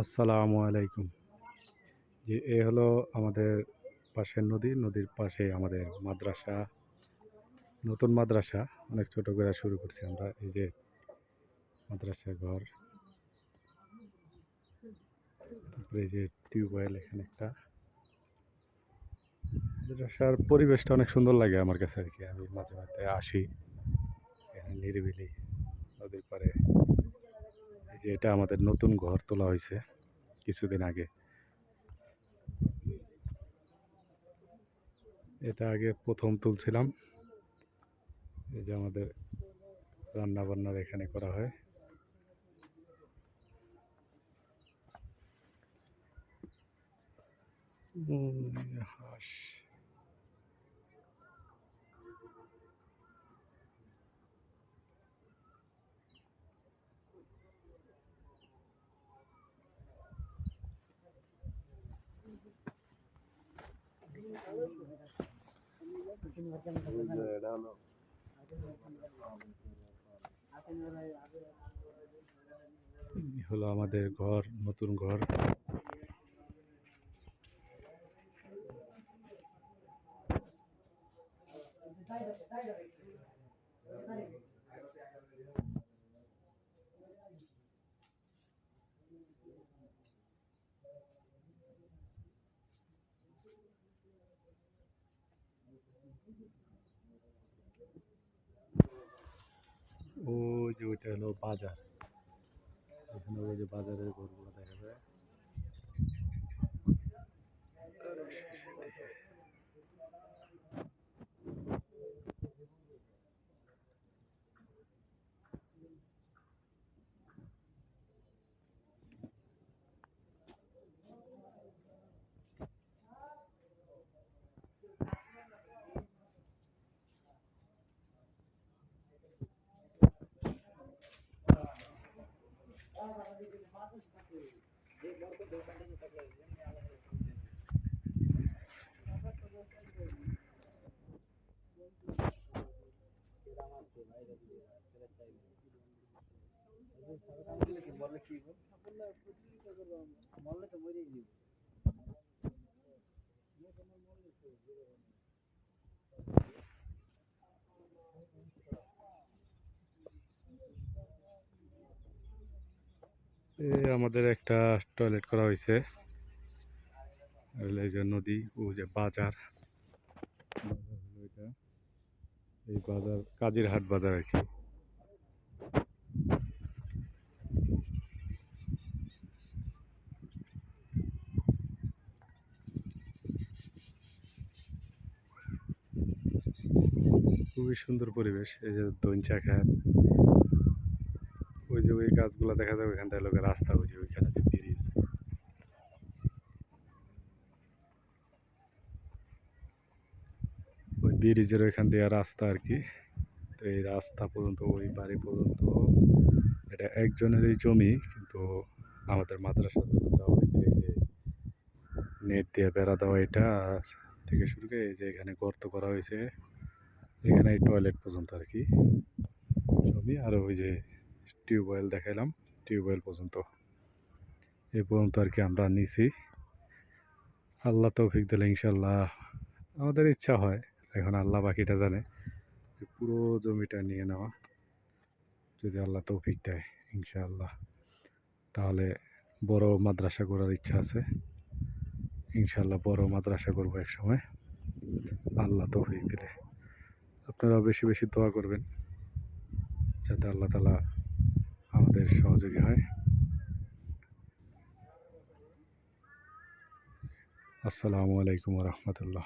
আসসালামু আলাইকুম। জি, এ হলো আমাদের পাশের নদী। নদীর পাশে আমাদের মাদ্রাসা, নতুন মাদ্রাসা অনেক ছোট করে শুরু করছি আমরা। এই যে মাদ্রাসার ঘর, তারপরে এই যে টিউবওয়েল এখানে একটা। মাদ্রাসার পরিবেশটা অনেক সুন্দর লাগে আমার কাছে আরকি। আমি মাঝে মাঝে আসি এখানে নিরিবিলি নদীর পাড়ে। এই যে এটা আমাদের নতুন ঘর তোলা হয়েছে কিছুদিন আগে। এটা আগে প্রথম তুলছিলাম। এই যে আমাদের রান্না বান্নার এখানে করা হয়। হাঁস হলো আমাদের ঘর, নতুন ঘর। ওই যে ওইটা হলো বাজার। এখানে ওই যে বাজারের ঘরগুলো দেখা যায়। আমাদের একটা টয়লেট করা হয়েছে। এই যে নদী, ও যে বাজার। বাজার হলো এটা। এই বাজার কাজিরহাট বাজার আর কি। খুবই সুন্দর পরিবেশ। এই যে দইঞ্চা খাত, ওই যে ওই গাছগুলো দেখা যাবে ওইখানটা হলো রাস্তা, ওই যে ওইখানে যে ব্রিজ। ওই ব্রিজের ওইখান দিয়ে রাস্তা আর কি। তো এই রাস্তা পর্যন্ত, ওই বাড়ি পর্যন্ত এটা একজনেরই জমি, কিন্তু আমাদের মাদ্রাসার জন্য দেওয়া হয়েছে। এই যে নেট দিয়ে বেড়া দেওয়া, এটা থেকে শুরু করে এই যে এখানে গর্ত করা হয়েছে, এখানে টয়লেট পর্যন্ত আর কি জমি। আর ওই যে টিউবওয়েল দেখাইলাম, টিউবওয়েল পর্যন্ত এই পর্যন্ত আর কি আমরা নিছি। আল্লাহ তৌফিক দিলে ইনশাল্লাহ আমাদের ইচ্ছা হয়, এখন আল্লাহ বাকিটা জানে, যে পুরো জমিটা নিয়ে নেওয়া। যদি আল্লাহ তৌফিক দেয় ইনশাআল্লাহ, তাহলে বড় মাদ্রাসা করার ইচ্ছা আছে। ইনশাআল্লাহ বড় মাদ্রাসা করবো এক সময়, আল্লাহ তৌফিক দিলে। আপনারা বেশি বেশি দোয়া করবেন যাতে আল্লাহ তাআলা আমাদের সহযোগী হয়। আসসালামু আলাইকুম ওয়া রাহমাতুল্লাহ।